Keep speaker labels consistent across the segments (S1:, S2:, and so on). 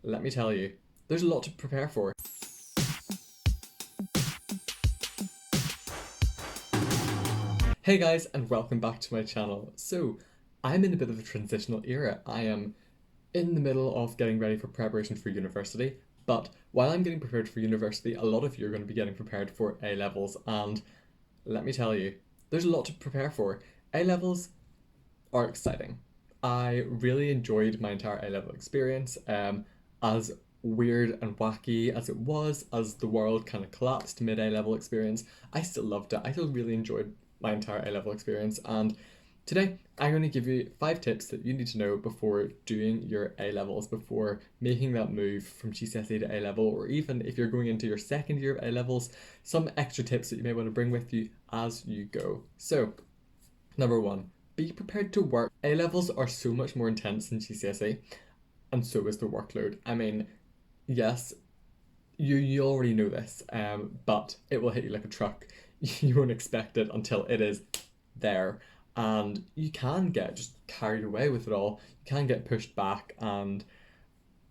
S1: let me tell you, there's a lot to prepare for. Hey guys, and welcome back to my channel. So, I'm in a bit of a transitional era. I am in the middle of getting ready for preparation for university, but while I'm getting prepared for university, a lot of you are going to be getting prepared for A-levels, and let me tell you, there's a lot to prepare for. A-levels are exciting. I really enjoyed my entire A-level experience, as weird and wacky as it was, as the world kind of collapsed mid A-level experience. I still loved it. I still really enjoyed my entire A-level experience, and today I'm going to give you 5 tips that you need to know before doing your A-levels, before making that move from GCSE to A-level, or even if you're going into your second year of A-levels, some extra tips that you may want to bring with you as you go. So, number 1, be prepared to work. A-levels are so much more intense than GCSE, and so is the workload. I mean, yes, you already know this, but it will hit you like a truck. You won't expect it until it is there, and you can get just carried away with it all. You can get pushed back and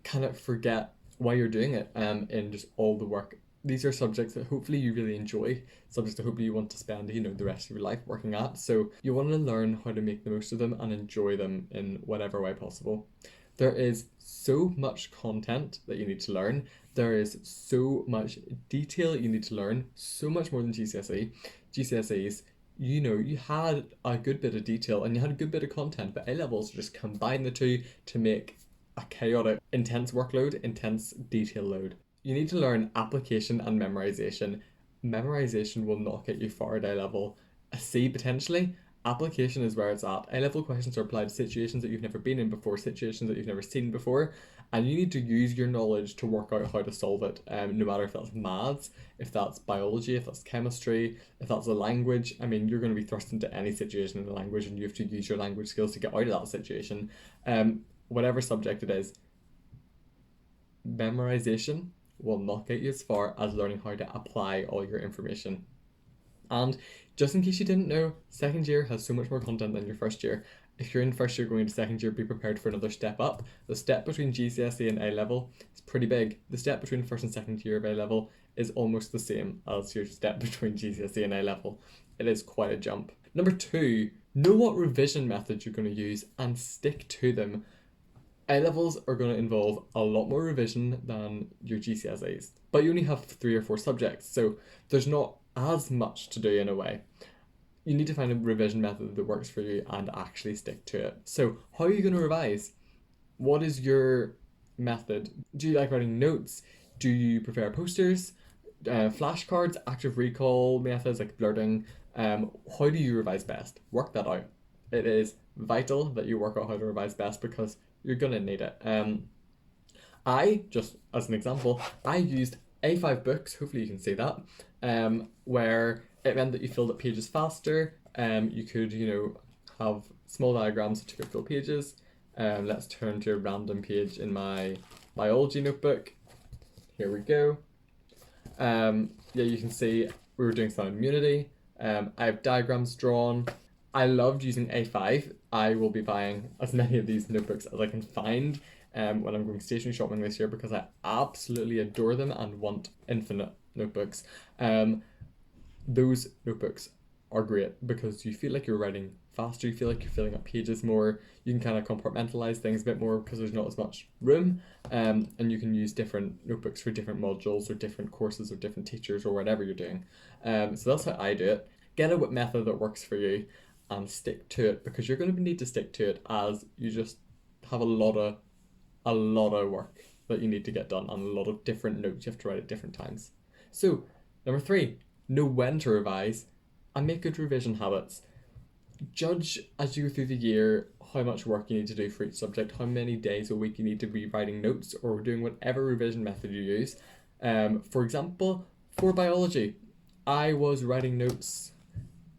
S1: kind of forget why you're doing it, in just all the work. These are subjects that hopefully you really enjoy, subjects that hopefully you want to spend, the rest of your life working at. So you want to learn how to make the most of them and enjoy them in whatever way possible. There is so much content that you need to learn. There is so much detail you need to learn, so much more than GCSE. GCSEs, you had a good bit of detail and you had a good bit of content, but A-levels just combine the two to make a chaotic, intense workload, intense detail load. You need to learn application and memorization. Memorization will not get you far at A-level. A C potentially. Application is where it's at. A-level questions are applied to situations that you've never been in before, situations that you've never seen before, and you need to use your knowledge to work out how to solve it, no matter if that's maths, if that's biology, if that's chemistry, if that's a language. I mean, you're going to be thrust into any situation in the language and you have to use your language skills to get out of that situation. Whatever subject it is, memorization will not get you as far as learning how to apply all your information. And just in case you didn't know, second year has so much more content than your first year. If you're in first year going into second year, be prepared for another step up. The step between GCSE and A-level is pretty big. The step between first and second year of A-level is almost the same as your step between GCSE and A-level. It is quite a jump. Number 2, know what revision methods you're going to use and stick to them. A-levels are going to involve a lot more revision than your GCSEs, but you only have 3 or 4 subjects, so there's not as much to do in a way. You need to find a revision method that works for you and actually stick to it. So how are you going to revise? What is your method? Do you like writing notes? Do you prefer posters, flashcards, active recall methods like blurting? How do you revise best? Work that out. It is vital that you work out how to revise best because you're going to need it. I, just as an example, I used A5 books, hopefully you can see that, where it meant that you filled up pages faster. You could, have small diagrams that took up full pages. Let's turn to a random page in my biology notebook. Here we go. Yeah, you can see we were doing some immunity. I have diagrams drawn. I loved using A5. I will be buying as many of these notebooks as I can find when I'm going stationery shopping this year because I absolutely adore them and want infinite notebooks. Those notebooks are great because you feel like you're writing faster, you feel like you're filling up pages more, you can kind of compartmentalize things a bit more because there's not as much room, and you can use different notebooks for different modules or different courses or different teachers or whatever you're doing. So that's how I do it. Get a method that works for you and stick to it because you're going to need to stick to it as you just have a lot of work that you need to get done and a lot of different notes you have to write at different times. So, number 3, know when to revise and make good revision habits. Judge as you go through the year how much work you need to do for each subject, how many days a week you need to be writing notes or doing whatever revision method you use. For example, for biology, I was writing notes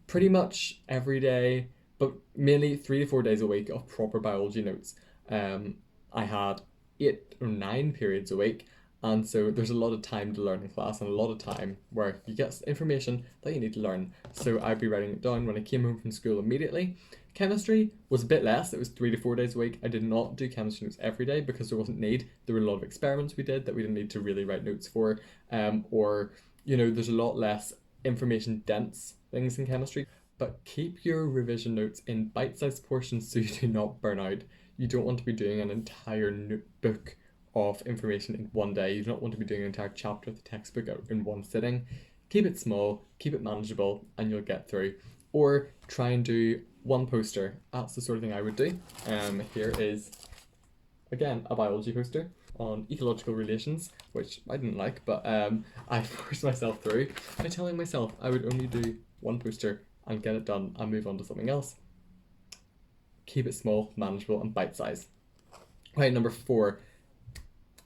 S1: pretty much every day, but mainly 3 to 4 days a week of proper biology notes. I had 8 or 9 periods a week, And so there's a lot of time to learn in class and a lot of time where you get information that you need to learn. So I'd be writing it down when I came home from school immediately. Chemistry was a bit less. It was 3 to 4 days a week. I did not do chemistry notes every day because there wasn't need. There were a lot of experiments we did that we didn't need to really write notes for. Or, there's a lot less information dense things in chemistry. But keep your revision notes in bite-sized portions so you do not burn out. You don't want to be doing an entire book of information in one day. You don't want to be doing an entire chapter of the textbook out in one sitting. Keep it small, keep it manageable, and you'll get through. Or try and do one poster. That's the sort of thing I would do. Here is, again, a biology poster on ecological relations, which I didn't like, but I forced myself through by telling myself I would only do one poster and get it done and move on to something else. Keep it small, manageable, and bite-sized. Right, number 4,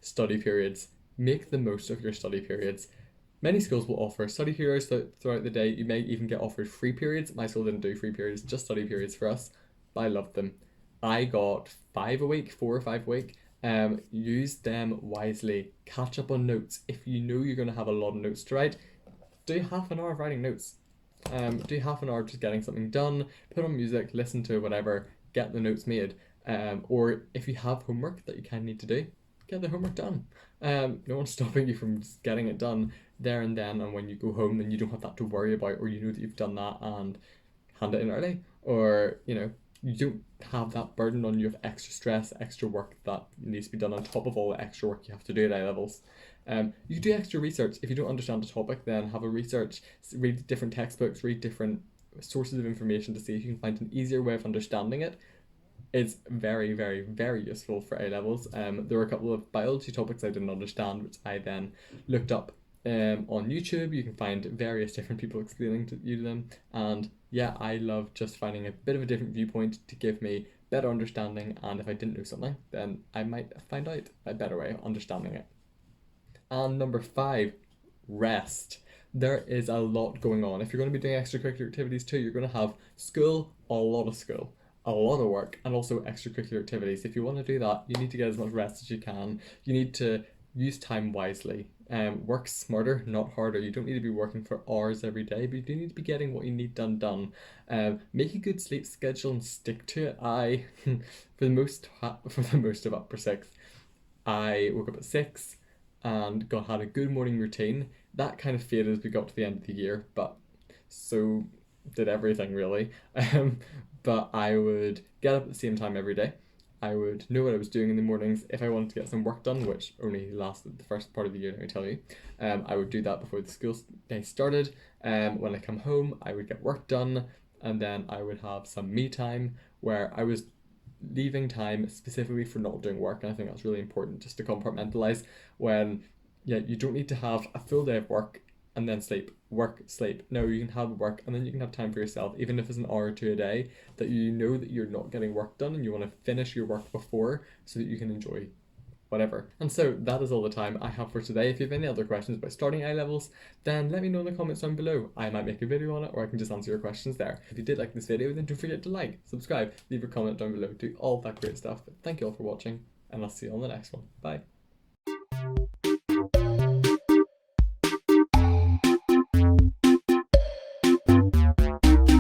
S1: study periods. Make the most of your study periods. Many schools will offer study periods throughout the day. You may even get offered free periods. My school didn't do free periods, just study periods for us, but I loved them. I got 5 a week, 4 or 5 a week. Use them wisely. Catch up on notes. If you know you're going to have a lot of notes to write, do half an hour of writing notes. Do half an hour just getting something done, put on music, listen to whatever, get the notes made. Or if you have homework that you kind of need to do, get the homework done. No one's stopping you from just getting it done there and then, and when you go home then you don't have that to worry about, or you know that you've done that and hand it in early, or you don't have that burden on you of extra stress, extra work that needs to be done on top of all the extra work you have to do at A levels. You do extra research. If you don't understand a topic, then have a research, read different textbooks, read different sources of information to see if you can find an easier way of understanding it. It's very, very, very useful for A levels. There were a couple of biology topics I didn't understand, which I then looked up on YouTube. You can find various different people explaining to you them, and yeah, I love just finding a bit of a different viewpoint to give me better understanding, and if I didn't know something, then I might find out a better way of understanding it. And number 5, rest. There is a lot going on. If you're going to be doing extracurricular activities too, you're going to have school, a lot of work, and also extracurricular activities. If you want to do that, you need to get as much rest as you can. You need to use time wisely. Work smarter, not harder. You don't need to be working for hours every day, but you do need to be getting what you need done. Make a good sleep schedule and stick to it. For the most of upper 6, I woke up at 6 and had a good morning routine. That kind of faded as we got to the end of the year, but so did everything really. But I would get up at the same time every day. I would know what I was doing in the mornings. If I wanted to get some work done, which only lasted the first part of the year, let me tell you, I would do that before the school day started. When I come home, I would get work done, and then I would have some me time where I was leaving time specifically for not doing work. And I think that's really important, just to compartmentalize when, you don't need to have a full day of work and then sleep, work, sleep. No, you can have work and then you can have time for yourself, even if it's an hour or two a day, that you know that you're not getting work done and you want to finish your work before so that you can enjoy whatever. And so that is all the time I have for today. If you have any other questions about starting A levels, then let me know in the comments down below. I might make a video on it, or I can just answer your questions there. If you did like this video, then don't forget to like, subscribe, leave a comment down below, do all that great stuff. But thank you all for watching, and I'll see you on the next one. Bye.